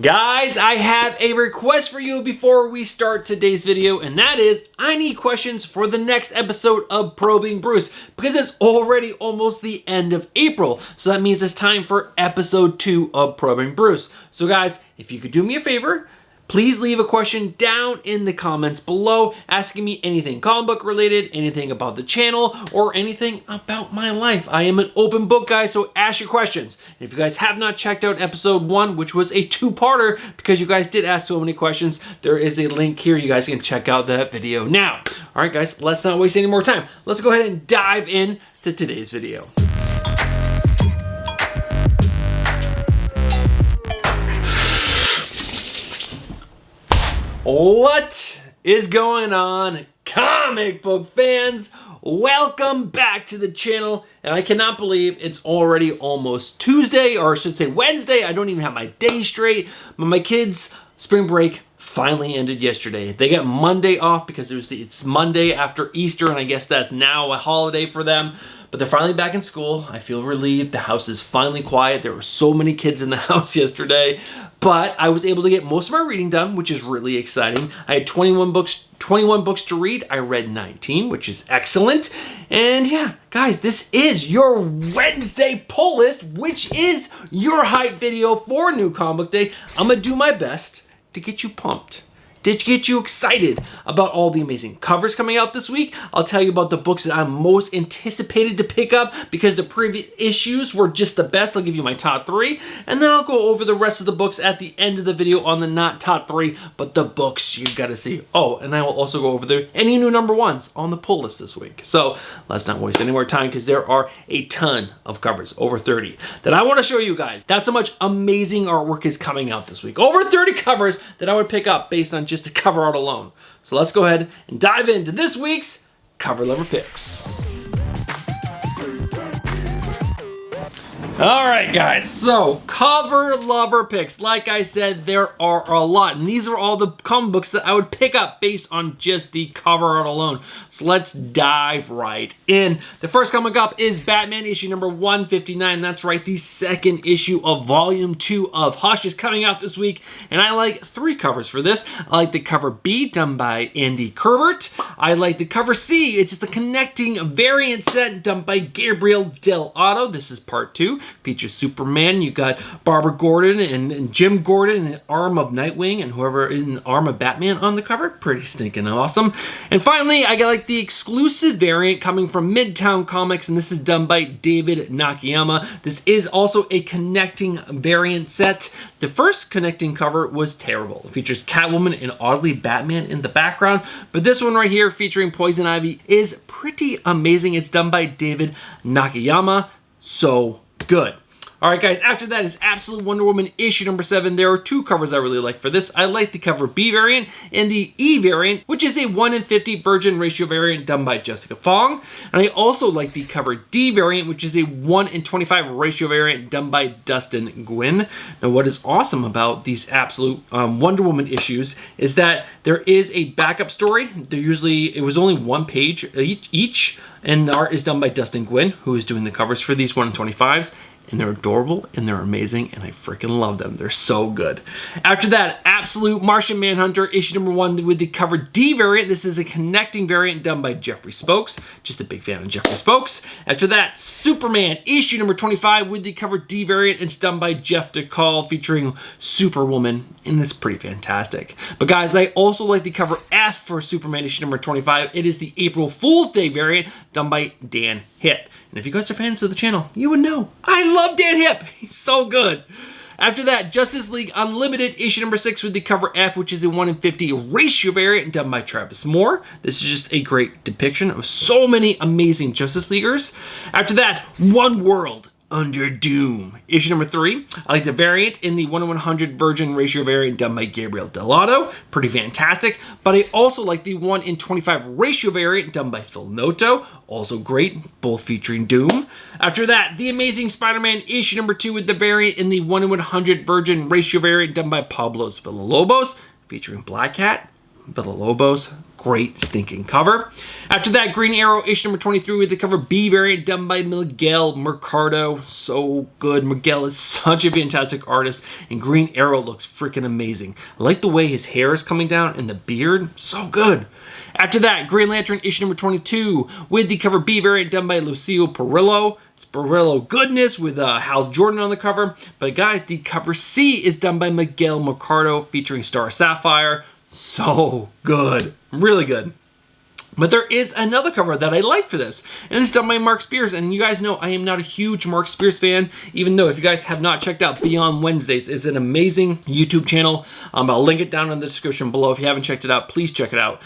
Guys, I have a request for you before we start today's video, and that is I need questions for the next episode of Probing Bruce because it's already almost the end of April. So that means it's time for episode 2 of Probing Bruce. So guys, if you could do me a favor, please leave a question down in the comments below asking me anything comic book related, anything about the channel, or anything about my life. I am an open book, guys, so ask your questions. And if you guys have not checked out episode 1, which was a two-parter, because you guys did ask so many questions, there is a link here. You guys can check out that video now. All right, guys, let's not waste any more time. Let's go ahead and dive in to today's video. What is going on, comic book fans? Welcome back to the channel, and I cannot believe it's already almost Tuesday, or I should say Wednesday. I don't even have my day straight, but my kids' spring break finally ended yesterday. They got Monday off because it's Monday after Easter, and I guess that's now a holiday for them. But they're finally back in school. I feel relieved. The house is finally quiet. There were so many kids in the house yesterday, but I was able to get most of my reading done, which is really exciting. I had 21 books to read. I read 19, which is excellent. And yeah, guys, this is your Wednesday pull list, which is your hype video for New Comic Book Day. I'm gonna do my best to get you pumped, to get you excited about all the amazing covers coming out this week. I'll tell you about the books that I'm most anticipated to pick up because the previous issues were just the best. I'll give you my top 3, and then I'll go over the rest of the books at the end of the video on the not top 3, but the books you gotta see. Oh, and I will also go over any new number 1s on the pull list this week. So let's not waste any more time because there are a ton of covers, over 30, that I want to show you guys. That's how much amazing artwork is coming out this week. Over 30 covers that I would pick up based on just the cover art alone. So let's go ahead and dive into this week's Cover Lover Picks. All right, guys, so Cover Lover Picks. Like I said, there are a lot, and these are all the comic books that I would pick up based on just the cover art alone. So let's dive right in. The first comic up is Batman issue number 159. That's right, the second issue of volume 2 of Hush is coming out this week, and I like 3 covers for this. I like the cover B, done by Andy Kubert. I like the cover C. It's the connecting variant set done by Gabriel Del Otto. This is part 2. Features Superman. You got Barbara Gordon and Jim Gordon in Arm of Nightwing and whoever in Arm of Batman on the cover. Pretty stinking awesome. And finally, I got like the exclusive variant coming from Midtown Comics, and this is done by David Nakayama. This is also a connecting variant set. The first connecting cover was terrible. It features Catwoman and oddly Batman in the background, but this one right here featuring Poison Ivy is pretty amazing. It's done by David Nakayama. So good. All right, guys, after that is Absolute Wonder Woman issue number 7. There are 2 covers I really like for this. I like the cover B variant and the E variant, which is a 1 in 50 virgin ratio variant done by Jessica Fong. And I also like the cover D variant, which is a 1 in 25 ratio variant done by Dustin Gwynn. Now, what is awesome about these Absolute Wonder Woman issues is that there is a backup story. It was only 1 page each, and the art is done by Dustin Gwynn, who is doing the covers for these 1 in 25s. And they're adorable, and they're amazing, and I freaking love them. They're so good. After that, Absolute Martian Manhunter, issue number 1 with the cover D variant. This is a connecting variant done by Jeffrey Spokes. Just a big fan of Jeffrey Spokes. After that, Superman, issue number 25 with the cover D variant. It's done by Jeff DeCall, featuring Superwoman, and it's pretty fantastic. But guys, I also like the cover F for Superman, issue number 25. It is the April Fool's Day variant done by Dan Hipp. And if you guys are fans of the channel, you would know. I love Dan Hipp. He's so good. After that, Justice League Unlimited, issue number 6 with the cover F, which is a 1 in 50 ratio variant done by Travis Moore. This is just a great depiction of so many amazing Justice Leaguers. After that, One World Under Doom, issue number 3. I like the variant in the 1 in 100 virgin ratio variant done by Gabriel Del Otto. Pretty fantastic. But I also like the 1 in 25 ratio variant done by Phil Noto. Also great, both featuring Doom. After that, The Amazing Spider-Man issue number 2 with the variant in the 1 in 100 virgin ratio variant done by Pablo Villalobos, featuring Black Cat. Villalobos. Great stinking cover. After that, Green Arrow issue number 23 with the cover B variant done by Miguel Mercado. So good. Miguel is such a fantastic artist, and Green Arrow looks freaking amazing. I like the way his hair is coming down and the beard. So good. After that, Green Lantern issue number 22 with the cover B variant done by Lucio Perillo. It's Perillo goodness with Hal Jordan on the cover. But guys, the cover C is done by Miguel Mercado featuring Star Sapphire. So good. Really good. But there is another cover that I like for this, and it's done by Mark Spears. And you guys know I am not a huge Mark Spears fan, even though if you guys have not checked out Beyond Wednesdays, it's an amazing YouTube channel. I'll link it down in the description below. If you haven't checked it out, please check it out.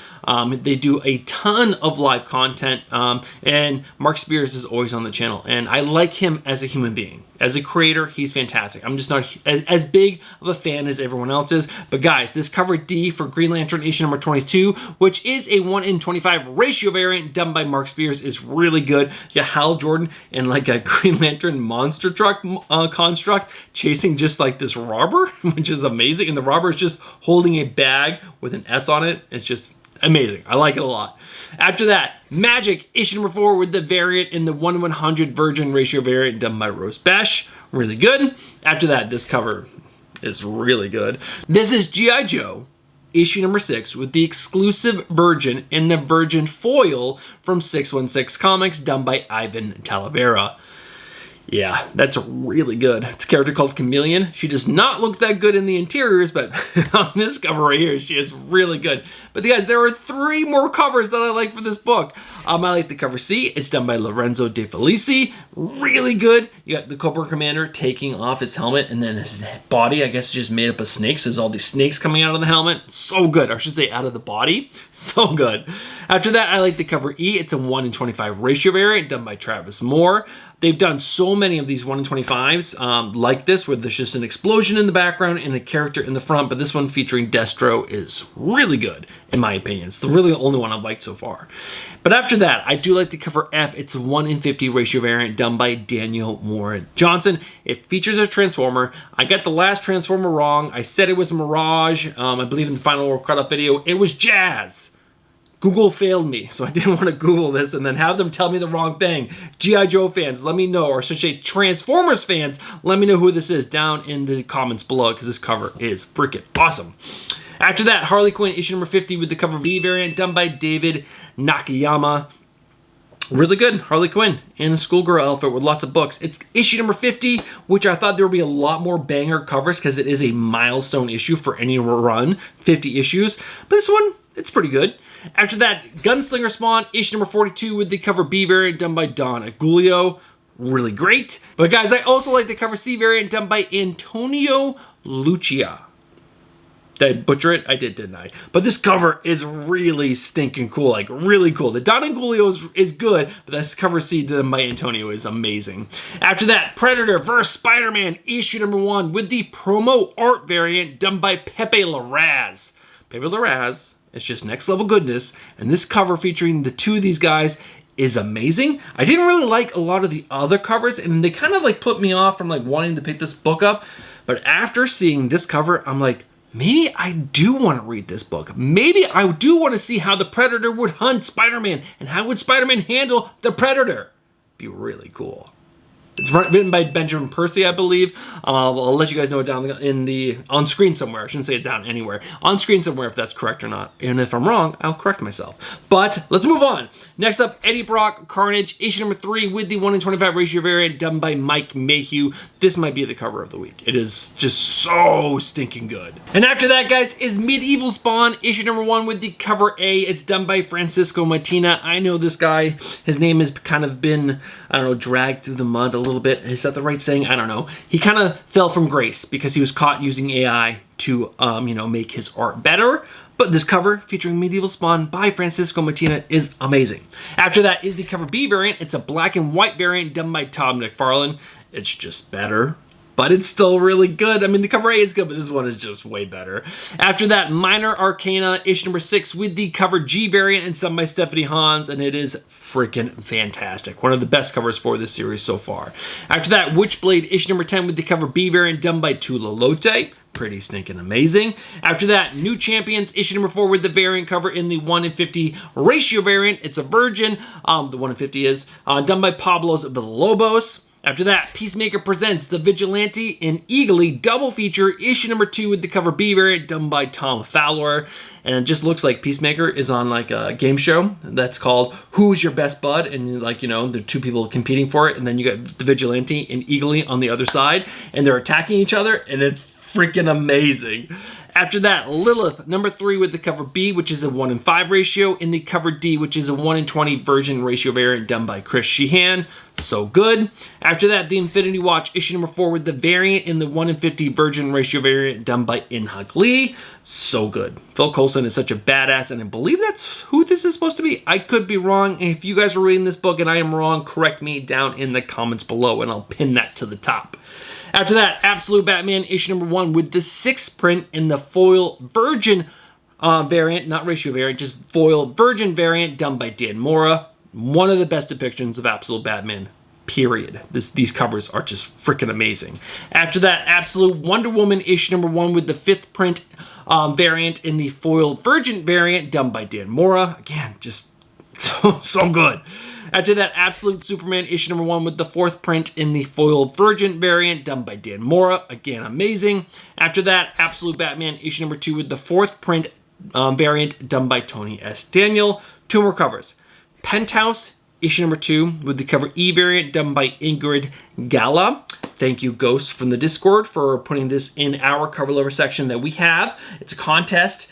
They do a ton of live content, and Mark Spears is always on the channel, and I like him as a human being. As a creator, he's fantastic. I'm just not as big of a fan as everyone else is. But guys, this cover D for Green Lantern issue number 22, which is a 1:25 ratio variant done by Mark Spears, is really good. You got Hal Jordan and like a Green Lantern monster truck construct chasing just like this robber, which is amazing. And the robber is just holding a bag with an S on it. It's just amazing. I like it a lot. After that, Magic issue number 4 with the variant in the 1/100 Virgin ratio variant done by Rose Besh. Really good. After that, this cover is really good. This is G.I. Joe issue number 6 with the exclusive Virgin in the Virgin foil from 616 Comics done by Ivan Talavera. Yeah, that's really good. It's a character called Chameleon. She does not look that good in the interiors, but on this cover right here, she is really good. But guys, there are 3 more covers that I like for this book. I like the cover C. It's done by Lorenzo De Felici. Really good. You got the Cobra Commander taking off his helmet, and then his body, I guess, is just made up of snakes. There's all these snakes coming out of the helmet. So good. Or I should say out of the body. So good. After that, I like the cover E. It's a 1:25 ratio variant done by Travis Moore. They've done so many of these 1:25s like this, where there's just an explosion in the background and a character in the front, but this one featuring Destro is really good, in my opinion. It's really the only one I've liked so far. But after that, I do like the cover F. It's a 1:50 ratio variant done by Daniel Warren Johnson. It features a Transformer. I got the last Transformer wrong. I said it was a Mirage. I believe in the final World Cutoff video, it was Jazz. Google failed me, so I didn't want to Google this and then have them tell me the wrong thing. G.I. Joe fans, let me know, or should I say Transformers fans, let me know who this is down in the comments below, because this cover is freaking awesome. After that, Harley Quinn issue number 50 with the cover V variant done by David Nakayama. Really good. Harley Quinn in a schoolgirl outfit with lots of books. It's issue number 50, which I thought there would be a lot more banger covers because it is a milestone issue for any run, 50 issues. But this one, it's pretty good. After that, Gunslinger Spawn, issue number 42 with the cover B variant done by Don Aguilio. Really great. But guys, I also like the cover C variant done by Antonio Lucia. Did I butcher it? I did, didn't I? But this cover is really stinking cool, like really cool. The Don Aguilio is good, but this cover C done by Antonio is amazing. After that, Predator vs. Spider-Man issue number 1 with the promo art variant done by Pepe Larraz. Pepe Larraz, it's just next level goodness, and this cover featuring the 2 of these guys is amazing. I didn't really like a lot of the other covers, and they kind of like put me off from like wanting to pick this book up, but after seeing this cover, I'm like, maybe I do want to read this book. Maybe I do want to see how the Predator would hunt Spider-Man, and how would Spider-Man handle the Predator. Be really cool. It's written by Benjamin Percy, I believe. I'll let you guys know it down on screen somewhere. I shouldn't say it down anywhere. On screen somewhere if that's correct or not. And if I'm wrong, I'll correct myself. But let's move on. Next up, Eddie Brock Carnage, issue number 3 with the 1:25 ratio variant done by Mike Mayhew. This might be the cover of the week. It is just so stinking good. And after that, guys, is Medieval Spawn, issue number 1 with the cover A. It's done by Francisco Martina. I know this guy. His name has kind of been, I don't know, dragged through the mud a little bit. Is that the right saying? I don't know. He kind of fell from grace because he was caught using AI to, make his art better. But this cover featuring Medieval Spawn by Francisco Martina is amazing. After that is the cover B variant. It's a black and white variant done by Todd McFarlane. It's just better, but it's still really good. I mean, the cover A is good, but this one is just way better. After that, Minor Arcana, issue number 6 with the cover G variant and done by Stephanie Hans, and it is freaking fantastic. One of the best covers for this series so far. After that, Witchblade, issue number 10 with the cover B variant done by Tula Lote. pretty stinking amazing. After that, New Champions, issue number 4 with the variant cover in the 1:50 ratio variant. It's a Virgin, the 1:50 is, done by Pablos Villalobos. After that, Peacemaker presents The Vigilante and Eagly double feature, issue number 2 with the cover B variant, done by Tom Fowler. And it just looks like Peacemaker is on like a game show that's called Who's Your Best Bud? And like, you know, the two people competing for it. And then you got the Vigilante and Eagly on the other side. And they're attacking each other. And it's freaking amazing. After that, Lilith, number 3 with the cover B, which is a 1:5 ratio, in the cover D, which is a 1:20 version ratio variant done by Chris Sheehan. So good. After that, the Infinity Watch, issue number 4 with the variant in the 1:50 version ratio variant done by In-Huk Lee. So good. Phil Coulson is such a badass, and I believe that's who this is supposed to be. I could be wrong, and if you guys are reading this book and I am wrong, correct me down in the comments below, and I'll pin that to the top. After that, Absolute Batman, issue number 1 with the 6th print in the foil Virgin variant, not ratio variant, just foil Virgin variant done by Dan Mora. One of the best depictions of Absolute Batman, period. These covers are just freaking amazing. After that, Absolute Wonder Woman, issue number 1 with the 5th print variant in the foil Virgin variant done by Dan Mora. Again, just so good. After that, Absolute Superman, issue number 1 with the 4th print in the foil Virgin variant done by Dan Mora. Again, amazing. After that, Absolute Batman, issue number 2 with the 4th print variant done by Tony S. Daniel. 2 more covers. Penthouse, issue number 2 with the cover E variant done by Ingrid Gala. Thank you, Ghost, from the Discord for putting this in our cover lover section that we have. It's a contest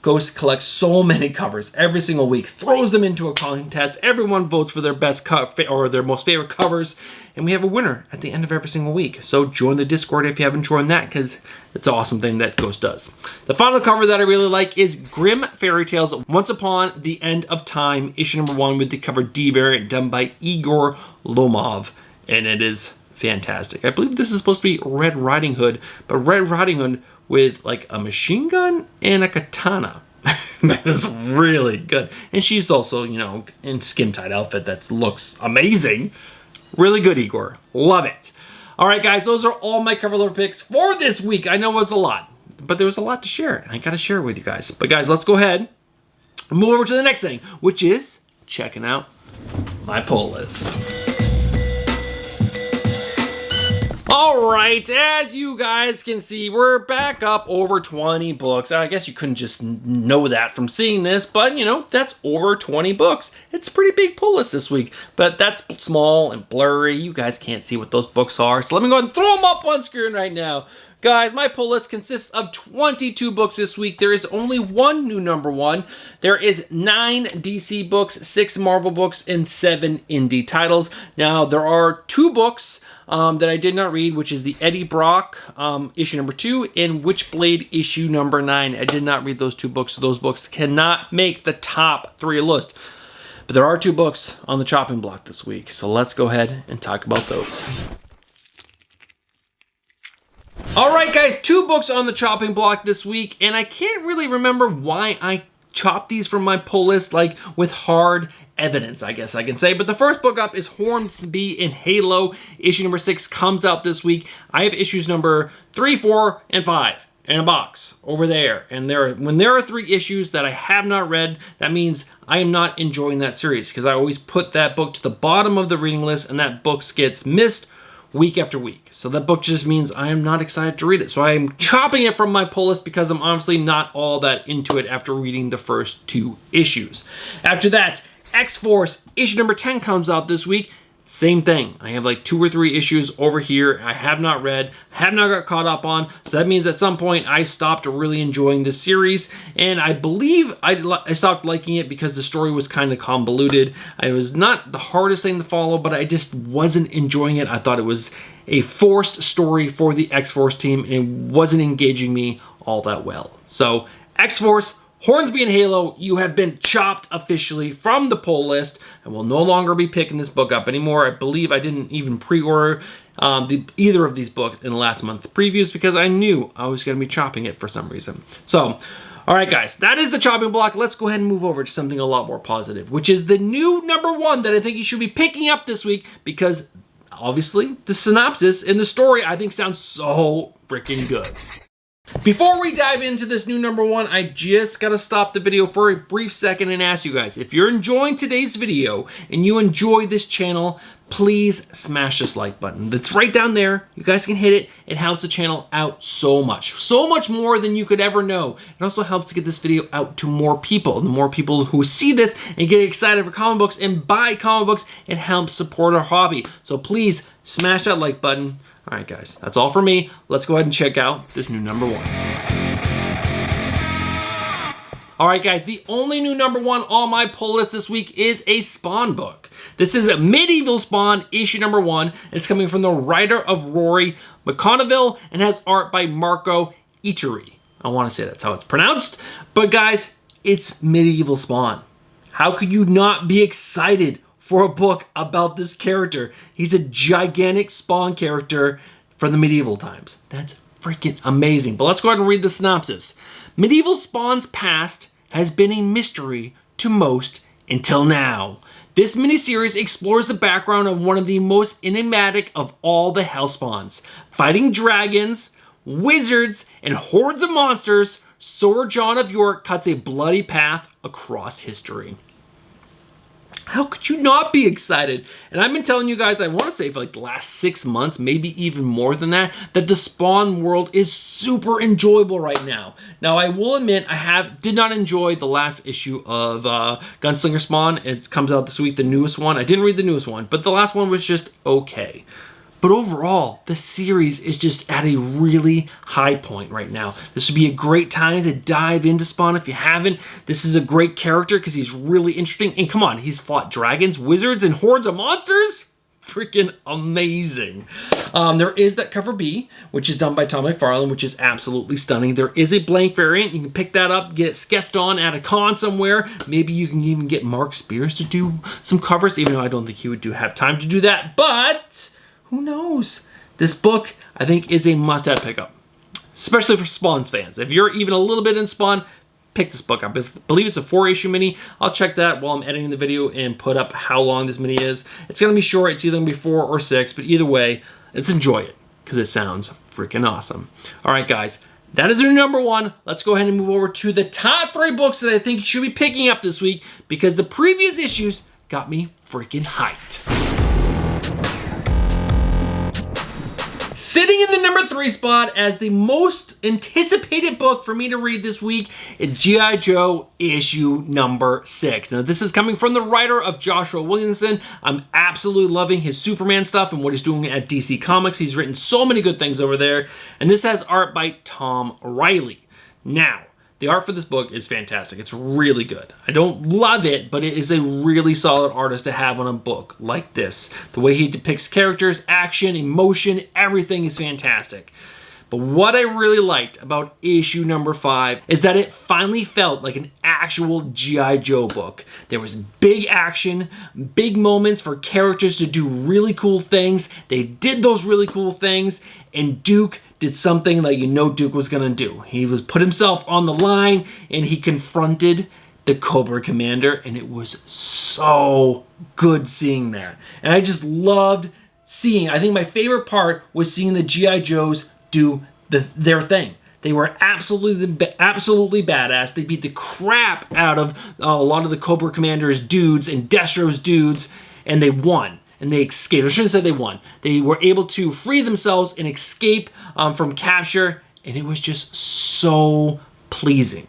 Ghost collects so many covers every single week, throws them into a contest. Everyone votes for their best or their most favorite covers, and we have a winner at the end of every single week. So join the Discord if you haven't joined that, because it's an awesome thing that Ghost does. The final cover that I really like is Grim Fairy Tales Once Upon the End of Time, issue number 1 with the cover D variant done by Igor Lomov, and it is fantastic. I believe this is supposed to be Red Riding Hood, but Red Riding Hood with like a machine gun and a katana. That is really good. And she's also, you know, in skin-tight outfit that looks amazing. Really good, Igor. Love it. All right, guys, those are all my cover lover picks for this week. I know it was a lot, but there was a lot to share, and I got to share it with you guys. But guys, let's go ahead and move over to the next thing, which is checking out my pull list. All right, as you guys can see, we're back up over 20 books. I guess you couldn't just know that from seeing this, but you know, that's over 20 books. It's a pretty big pull list this week, but that's small and blurry. You guys can't see what those books are, so let me go ahead and throw them up on screen right now. Guys, my pull list consists of 22 books this week. There is only one new number 1. There is 9 DC books, 6 Marvel books, and 7 indie titles. Now, there are 2 books that I did not read, which is the Eddie Brock issue number 2 and Witchblade issue number 9. I did not read those 2 books, so those books cannot make the top 3 list. But there are 2 books on the chopping block this week, so let's go ahead and talk about those. All right, guys, 2 books on the chopping block this week, and I can't really remember why I chopped these from my pull list, like with hard evidence, I guess I can say. But the first book up is Hornsby in Halo. Issue number 6 comes out this week. I have issues number 3, 4, and 5 in a box over there. And when there are 3 issues that I have not read, that means I am not enjoying that series, because I always put that book to the bottom of the reading list, and that book gets missed week after week. So that book just means I am not excited to read it. So I am chopping it from my pull list because I'm honestly not all that into it after reading the first 2 issues. After that, X-Force issue number 10 comes out this week. Same thing. I have like 2 or 3 issues over here I have not read, have not got caught up on. So that means at some point I stopped really enjoying this series. And I believe I stopped liking it because the story was kind of convoluted. It was not the hardest thing to follow, but I just wasn't enjoying it. I thought it was a forced story for the X-Force team, and it wasn't engaging me all that well. So X-Force, Hornsby and Halo, you have been chopped officially from the pull list. I will no longer be picking this book up anymore. I believe I didn't even pre-order either of these books in the last month's previews because I knew I was going to be chopping it for some reason. So, all right, guys, that is the chopping block. Let's go ahead and move over to something a lot more positive, which is the new number 1 that I think you should be picking up this week, because obviously the synopsis and the story I think sounds so freaking good. Before we dive into this new number one, I just gotta stop the video for a brief second and ask you guys, if you're enjoying today's video and you enjoy this channel, please smash this like button. That's right down there. You guys can hit it. It helps the channel out so much more than you could ever know. It also helps to get this video out to more people. The more people who see this and get excited for comic books and buy comic books, it helps support our hobby. So please smash that like button. All right, guys, that's all for me. Let's go ahead and check out this new number one. All right, guys, the only new number one on my pull list this week is a Spawn book. This is a Medieval Spawn issue number one. It's coming from the writer of Rory McConville and has art by Marco Iteri. I want to say that's how it's pronounced. But guys, it's Medieval Spawn. How could you not be excited for a book about this character? He's a gigantic Spawn character for the medieval times. That's freaking amazing. But let's go ahead and read the synopsis. Medieval Spawn's past has been a mystery to most until now. This miniseries explores the background of one of the most enigmatic of all the Hellspawns. Fighting dragons, wizards, and hordes of monsters, Sir John of York cuts a bloody path across history. How could you not be excited? And I've been telling you guys, I want to say for like the last 6 months, maybe even more than that the Spawn world is super enjoyable right now. Now, I will admit, did not enjoy the last issue of Gunslinger Spawn. It comes out this week, the newest one. I didn't read the newest one, but the last one was just okay. But overall, the series is just at a really high point right now. This would be a great time to dive into Spawn if you haven't. This is a great character because he's really interesting. And come on, he's fought dragons, wizards, and hordes of monsters? Freaking amazing. There is that cover B, which is done by Tom McFarlane, which is absolutely stunning. There is a blank variant. You can pick that up, get it sketched on at a con somewhere. Maybe you can even get Mark Spears to do some covers, even though I don't think he would have time to do that. But who knows? This book, I think, is a must-have pickup, especially for Spawn fans. If you're even a little bit in Spawn, pick this book up. I believe it's a 4-issue mini. I'll check that while I'm editing the video and put up how long this mini is. It's going to be short. It's either going to be 4 or 6, but either way, let's enjoy it because it sounds freaking awesome. All right, guys, that is our number one. Let's go ahead and move over to the top 3 books that I think you should be picking up this week because the previous issues got me freaking hyped. Sitting in the number 3 spot as the most anticipated book for me to read this week is G.I. Joe issue number 6. Now, this is coming from the writer of Joshua Williamson. I'm absolutely loving his Superman stuff and what he's doing at DC Comics. He's written so many good things over there. And this has art by Tom Riley. Now, the art for this book is fantastic. It's really good. I don't love it, but it is a really solid artist to have on a book like this. The way he depicts characters, action, emotion, everything is fantastic. But what I really liked about issue number 5 is that it finally felt like an actual G.I. Joe book. There was big action, big moments for characters to do really cool things. They did those really cool things, and Duke did something that you know Duke was gonna do. He was put himself on the line and he confronted the Cobra Commander, and it was so good seeing that. And I just loved seeing, I think my favorite part was seeing the G.I. Joes do their thing. They were absolutely badass. They beat the crap out of a lot of the Cobra Commander's dudes and Destro's dudes, and they won. And they escaped. I shouldn't have said they won. They were able to free themselves and escape from capture, and it was just so pleasing.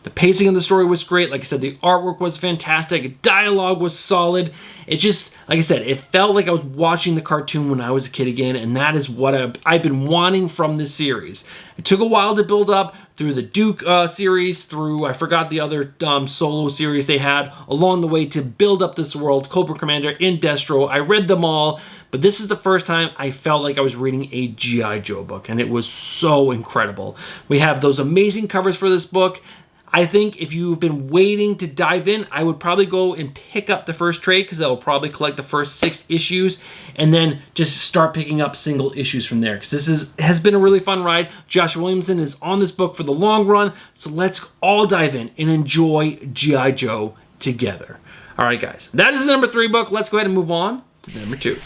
The pacing of the story was great. Like I said, the artwork was fantastic. Dialogue was solid. It just, like I said, it felt like I was watching the cartoon when I was a kid again, and that is what I've been wanting from this series. It took a while to build up through the Duke series, through, I forgot the other solo series they had along the way to build up this world, Cobra Commander and Destro. I read them all, but this is the first time I felt like I was reading a G.I. Joe book, and it was so incredible. We have those amazing covers for this book. I think if you've been waiting to dive in, I would probably go and pick up the first trade because that will probably collect the first 6 issues and then just start picking up single issues from there because this has been a really fun ride. Josh Williamson is on this book for the long run, so let's all dive in and enjoy G.I. Joe together. All right, guys, that is the number 3 book. Let's go ahead and move on to number 2.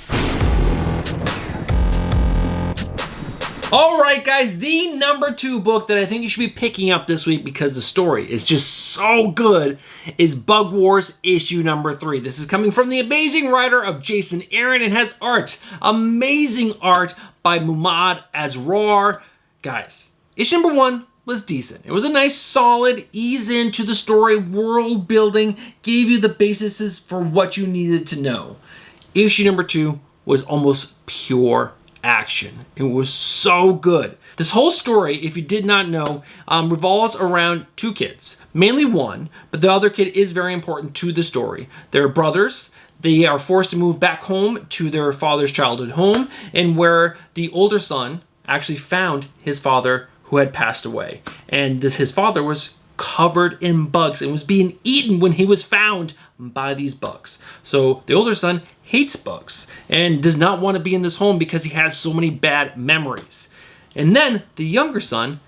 All right, guys, the number 2 book that I think you should be picking up this week because the story is just so good is Bug Wars issue number 3. This is coming from the amazing writer of Jason Aaron and has art, amazing art by Muhammad Asrar. Guys, issue number 1 was decent. It was a nice, solid ease into the story, world building, gave you the bases for what you needed to know. Issue number 2 was almost pure action. It was so good. This whole story, if you did not know, revolves around 2 kids. Mainly one, but the other kid is very important to the story. They're brothers. They are forced to move back home to their father's childhood home, and where the older son actually found his father who had passed away. And his father was covered in bugs and was being eaten when he was found by these bugs. So the older son hates bugs and does not want to be in this home because he has so many bad memories. And then the younger son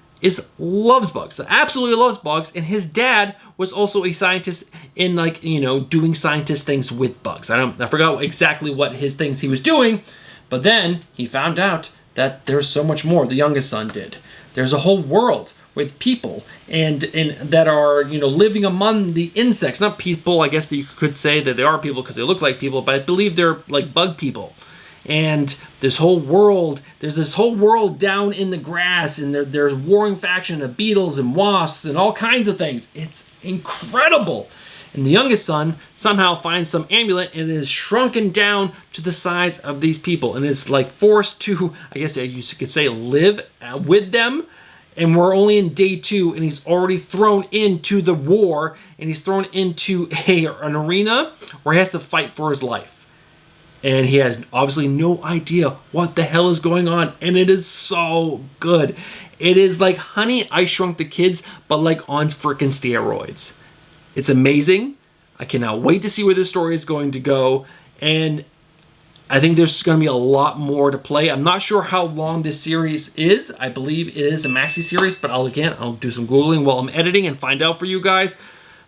loves bugs, absolutely loves bugs, and his dad was also a scientist in doing scientist things with bugs. I forgot exactly what his things he was doing, but then he found out that there's so much more. The youngest son did. There's a whole world with people and that are living among the insects. Not people, I guess that you could say that they are people because they look like people, but I believe they're like bug people. And this whole world, there's this whole world down in the grass, and there's warring faction of beetles and wasps and all kinds of things. It's incredible. And the youngest son somehow finds some amulet and is shrunken down to the size of these people and is like forced to, I guess you could say, live with them. And we're only in day 2, and he's already thrown into the war, and he's thrown into an arena where he has to fight for his life. And he has obviously no idea what the hell is going on, and it is so good. It is like Honey, I Shrunk the Kids, but like on freaking steroids. It's amazing. I cannot wait to see where this story is going to go, and I think there's going to be a lot more to play. I'm not sure how long this series is. I believe it is a maxi series, but I'll do some Googling while I'm editing and find out for you guys.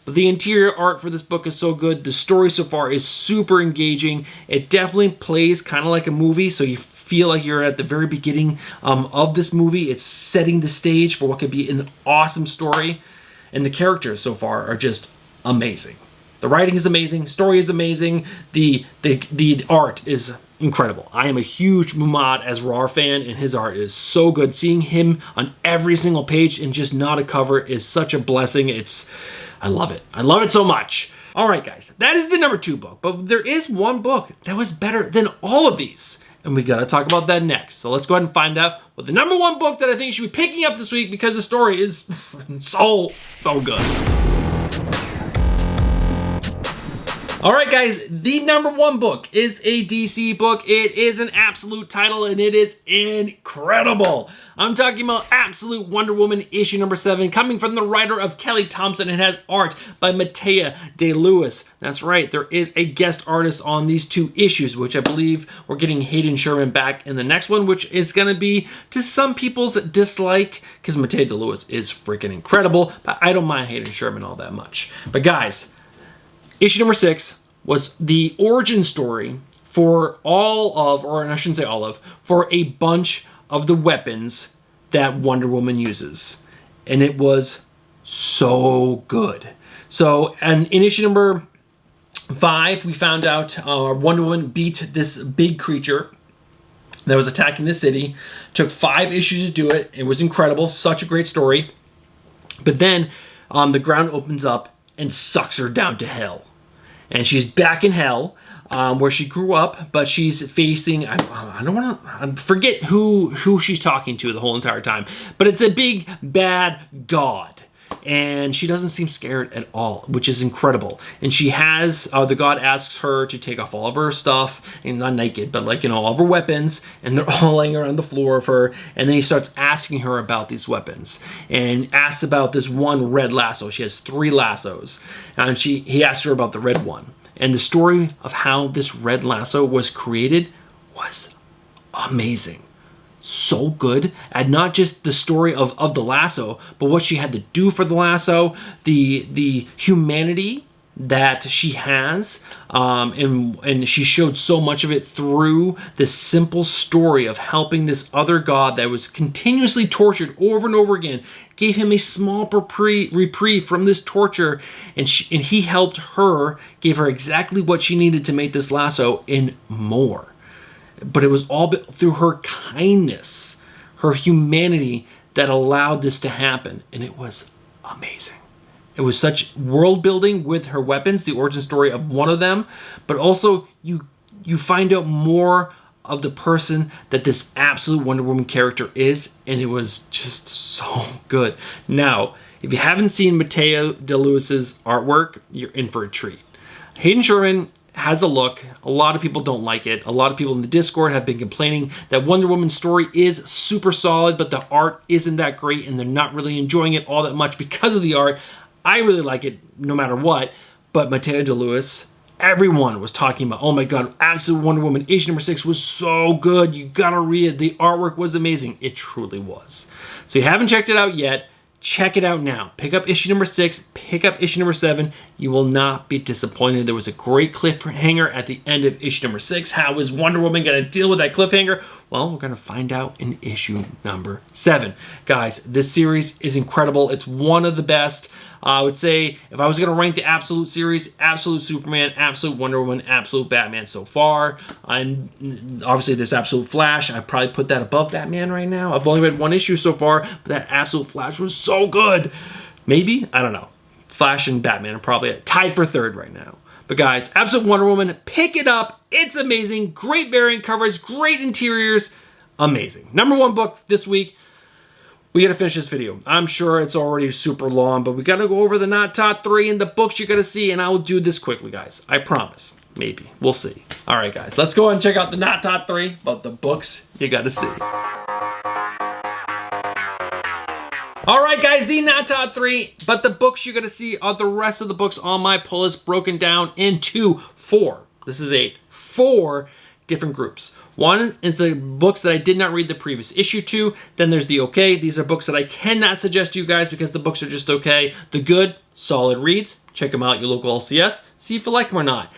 But the interior art for this book is so good. The story so far is super engaging. It definitely plays kind of like a movie, so you feel like you're at the very beginning of this movie. It's setting the stage for what could be an awesome story. And the characters so far are just amazing. The writing is amazing, story is amazing, the art is incredible. I am a huge Muhammad Asrar fan, and his art is so good. Seeing him on every single page and just not a cover is such a blessing. I love it. I love it so much. All right, guys, that is the number 2 book, but there is one book that was better than all of these, and we got to talk about that next. So let's go ahead and find out what the number 1 book that I think you should be picking up this week because the story is so good. All right, guys, the number 1 book is a DC book. It is an absolute title, and it is incredible. I'm talking about Absolute Wonder Woman issue number 7, coming from the writer of Kelly Thompson. It has art by Matea De Lewis. That's right, there is a guest artist on these 2 issues, which I believe we're getting Hayden Sherman back in the next one, which is going to be to some people's dislike, because Matea De Lewis is freaking incredible, but I don't mind Hayden Sherman all that much. But guys, issue number 6 was the origin story for for a bunch of the weapons that Wonder Woman uses. And it was so good. So, and in issue number 5, we found out Wonder Woman beat this big creature that was attacking the city. Took 5 issues to do it. It was incredible. Such a great story. But then the ground opens up and sucks her down to hell. And she's back in hell, where she grew up, but she's facing, I don't want to forget who she's talking to the whole entire time, but it's a big bad god. And she doesn't seem scared at all, which is incredible. And she has, the god asks her to take off all of her stuff, and not naked, but all of her weapons, and they're all laying around the floor of her. And then he starts asking her about these weapons, and asks about this one red lasso. She has 3 lassos, and he asks her about the red one. And the story of how this red lasso was created was amazing. So good, and not just the story of the lasso, but what she had to do for the lasso, the humanity that she has, and she showed so much of it through this simple story of helping this other god that was continuously tortured over and over again, gave him a small reprieve from this torture, and he helped her, gave her exactly what she needed to make this lasso and more. But it was all through her kindness, her humanity, that allowed this to happen, and it was amazing. It was such world building with her weapons, the origin story of one of them, but also you find out more of the person that this absolute Wonder Woman character is, and it was just so good. Now, if you haven't seen Mateo DeLuis's artwork, you're in for a treat. Hayden Sherman has a look. A lot of people don't like it. A lot of people in the Discord have been complaining that Wonder Woman's story is super solid, but the art isn't that great, and they're not really enjoying it all that much because of the art. I really like it no matter what, but Mateo DeLuis, everyone was talking about, oh my god, Absolute Wonder Woman issue number 6 was so good. You gotta read it. The artwork was amazing. It truly was. So if you haven't checked it out yet, check it out now. Pick up issue number 6, pick up issue number 7. You will not be disappointed. There was a great cliffhanger at the end of issue number 6. How is Wonder Woman going to deal with that cliffhanger? Well, we're going to find out in issue number 7. Guys, this series is incredible. It's one of the best. I would say if I was going to rank the Absolute series, Absolute Superman, Absolute Wonder Woman, Absolute Batman so far. And obviously there's Absolute Flash. I'd probably put that above Batman right now. I've only read one issue so far, but that Absolute Flash was so good. Maybe? I don't know. Flash and Batman are probably tied for third right now. But guys, Absolute Wonder Woman, pick it up. It's amazing. Great variant covers, great interiors. Amazing. Number 1 book this week. We got to finish this video. I'm sure it's already super long, but we got to go over the not top 3 and the books you got to see, and I will do this quickly, guys. I promise. Maybe. We'll see. All right, guys. Let's go and check out the not top 3, but the books you got to see. All right, guys, the not top 3, but the books you're going to see are the rest of the books on my pull list broken down into 4. This is 8. 4 different groups. One is the books that I did not read the previous issue to. Then there's the okay. These are books that I cannot suggest to you guys because the books are just okay. The good, solid reads. Check them out at your local LCS. See if you like them or not.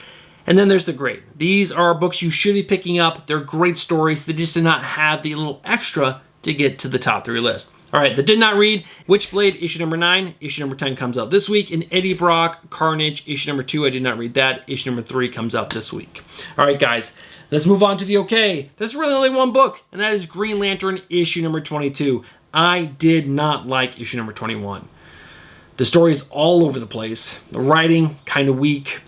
And then there's the great. These are books you should be picking up. They're great stories. They just did not have the little extra to get to the top 3 list. All right, the did not read, Witchblade, issue number 9. Issue number 10 comes out this week. And Eddie Brock, Carnage, issue number 2. I did not read that. Issue number 3 comes out this week. All right, guys. Let's move on to the okay. There's really only one book, and that is Green Lantern, issue number 22. I did not like issue number 21. The story is all over the place. The writing, kind of weak.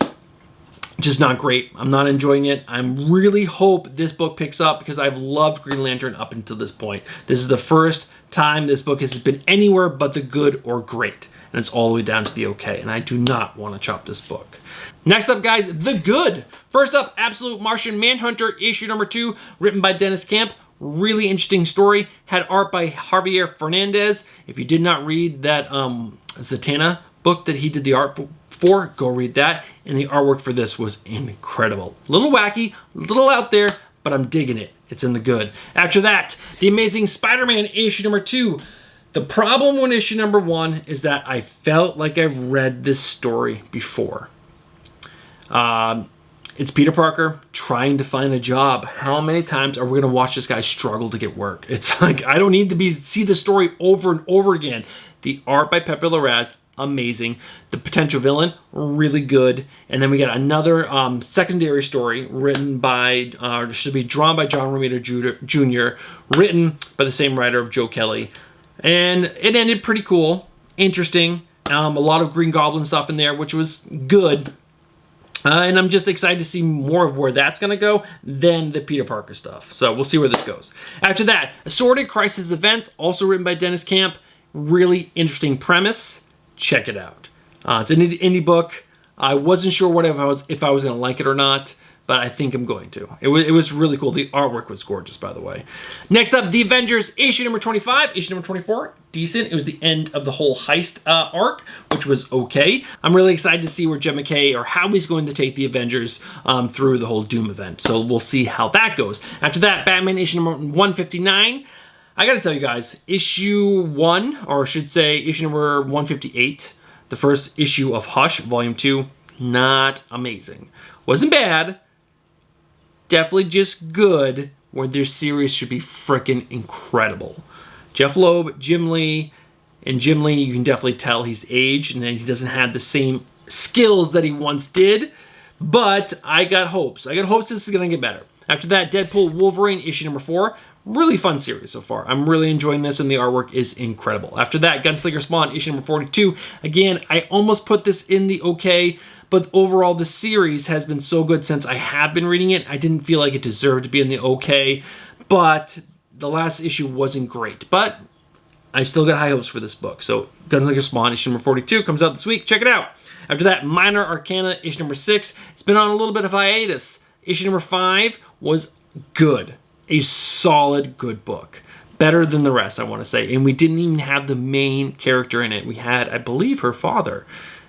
Just not great. I'm not enjoying it. I really hope this book picks up because I've loved Green Lantern up until this point. This is the first time this book has been anywhere but the good or great. And it's all the way down to the okay. And I do not want to chop this book. Next up, guys, the good. First up, Absolute Martian Manhunter, issue number 2, written by Dennis Camp. Really interesting story. Had art by Javier Fernandez. If you did not read that Zatanna book that he did the art for, go read that. And the artwork for this was incredible. A little wacky, a little out there, but I'm digging it. It's in the good. After that, The Amazing Spider-Man, issue number 2. The problem with issue number 1 is that I felt like I've read this story before. It's Peter Parker trying to find a job. How many times are we going to watch this guy struggle to get work? It's like, I don't need to see the story over and over again. The art by Pepe Larraz, amazing. The potential villain, really good. And then we got another secondary story written by, should be drawn by John Romita Jr., written by the same writer of Joe Kelly. And it ended pretty cool, interesting. A lot of Green Goblin stuff in there, which was good. And I'm just excited to see more of where that's going to go than the Peter Parker stuff. So we'll see where this goes. After that, Assorted Crisis Events, also written by Dennis Camp. Really interesting premise. Check it out. It's an indie book. I wasn't sure if I was going to like it or not, but I think I'm going to. It was really cool. The artwork was gorgeous, by the way. Next up, The Avengers, issue number 25. Issue number 24, decent. It was the end of the whole heist arc, which was okay. I'm really excited to see where Jim McKay or how he's going to take the Avengers through the whole Doom event. So we'll see how that goes. After that, Batman issue number 159. I gotta tell you guys, issue 1, or I should say issue number 158, the first issue of Hush, volume 2, Not amazing. Wasn't bad. Definitely just good, where their series should be freaking incredible. Jeff Loeb, Jim Lee, and Jim Lee, you can definitely tell he's aged and he doesn't have the same skills that he once did, but I got hopes. I got hopes this is going to get better. After that, Deadpool Wolverine, issue number 4. Really fun series so far. I'm really enjoying this, and the artwork is incredible. After that, Gunslinger Spawn, issue number 42. Again, I almost put this in the okay, but overall, the series has been so good since I have been reading it. I didn't feel like it deserved to be in the okay, but the last issue wasn't great. But I still got high hopes for this book. So Gunslinger Spawn, issue number 42, comes out this week. Check it out. After that, Minor Arcana, issue number 6. It's been on a little bit of hiatus. Issue number 5 was good. A solid, good book. Better than the rest, I want to say. And we didn't even have the main character in it. We had, I believe, her father,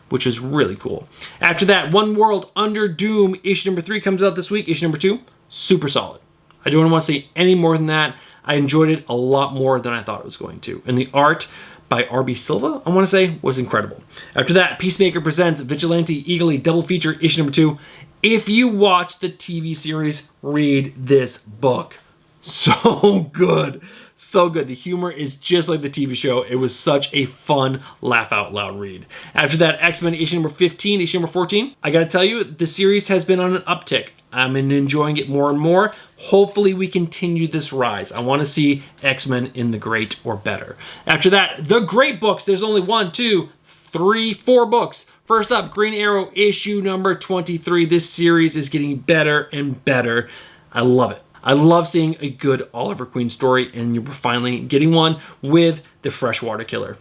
which is really cool. After that, One World Under Doom, issue number 3 comes out this week. Issue number 2, super solid. I don't want to say any more than that. I enjoyed it a lot more than I thought it was going to. And the art by R.B. Silva, I want to say, was incredible. After that, Peacemaker Presents Vigilante Eagerly Double Feature, issue number 2. If you watch the TV series, read this book. So good. So good. The humor is just like the TV show. It was such a fun, laugh out loud read. After that, X-Men issue number 15, issue number 14. I gotta tell you, the series has been on an uptick. I'm enjoying it more and more. Hopefully we continue this rise. I want to see X-Men in the great or better. After that, the great books. There's only 1, 2, 3, 4 books. First up, Green Arrow issue number 23. This series is getting better and better. I love it. I love seeing a good Oliver Queen story, and we're finally getting one with the Freshwater Killer.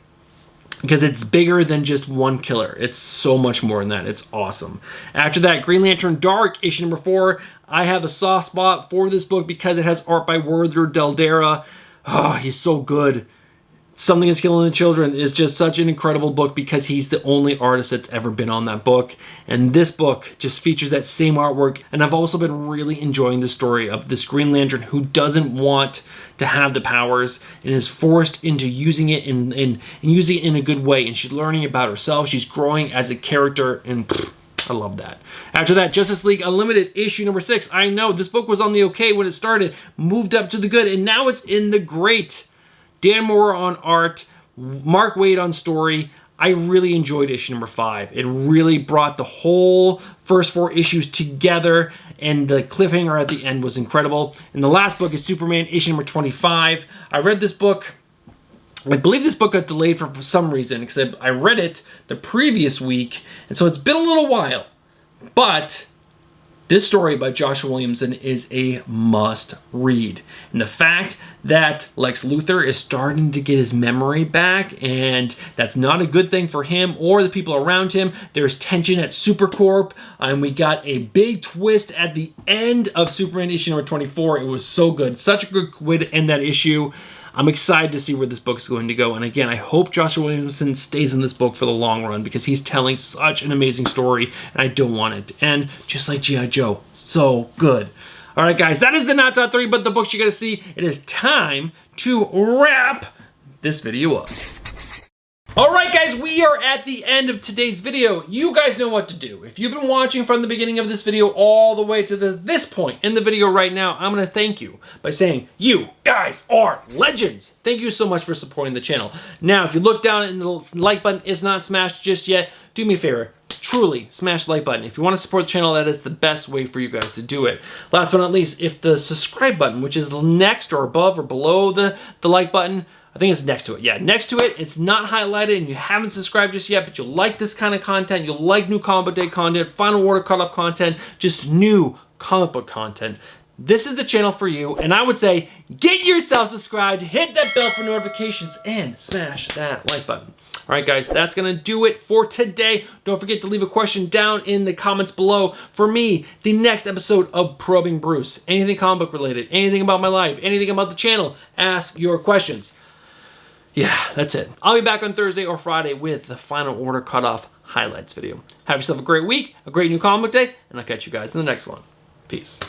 Because it's bigger than just one killer. It's so much more than that. It's awesome. After that, Green Lantern Dark, issue number 4. I have a soft spot for this book because it has art by Werther Dell'Edera. Oh, he's so good. Something is Killing the Children is just such an incredible book because he's the only artist that's ever been on that book. And this book just features that same artwork. And I've also been really enjoying the story of this Green Lantern who doesn't want to have the powers and is forced into using it and using it in a good way. And she's learning about herself. She's growing as a character, and I love that. After that, Justice League Unlimited issue number 6. I know this book was on the okay when it started, moved up to the good, and now it's in the great. Dan Moore on art, Mark Waid on story. I really enjoyed issue number 5. It really brought the whole first 4 issues together, and the cliffhanger at the end was incredible. And the last book is Superman, issue number 25. I read this book. I believe this book got delayed for some reason, because I read it the previous week, and so it's been a little while. But this story by Joshua Williamson is a must read. And the fact that Lex Luthor is starting to get his memory back, and that's not a good thing for him or the people around him. There's tension at Supercorp, and we got a big twist at the end of Superman issue number 24. It was so good. Such a good way to end that issue. I'm excited to see where this book is going to go. And again, I hope Joshua Williamson stays in this book for the long run because he's telling such an amazing story, and I don't want it to end just like G.I. Joe. So good. All right, guys, that is the not top 3, but the books you got to see. It is time to wrap this video up. All right, guys, we are at the end of today's video. You guys know what to do. If you've been watching from the beginning of this video all the way to this point in the video right now, I'm going to thank you by saying you guys are legends. Thank you so much for supporting the channel. Now, if you look down and the like button is not smashed just yet, do me a favor. Truly, smash the like button. If you want to support the channel, that is the best way for you guys to do it. Last but not least, if the subscribe button, which is next or above or below the like button, I think it's next to it. Yeah, next to it. It's not highlighted and you haven't subscribed just yet, but you like this kind of content. You like new comic book day content, final order cutoff content, just new comic book content. This is the channel for you, and I would say get yourself subscribed, hit that bell for notifications, and smash that like button. All right, guys, that's going to do it for today. Don't forget to leave a question down in the comments below for me, the next episode of Probing Bruce. Anything comic book related, anything about my life, anything about the channel, ask your questions. Yeah, that's it. I'll be back on Thursday or Friday with the final order cutoff highlights video. Have yourself a great week, a great new comic book day, and I'll catch you guys in the next one. Peace.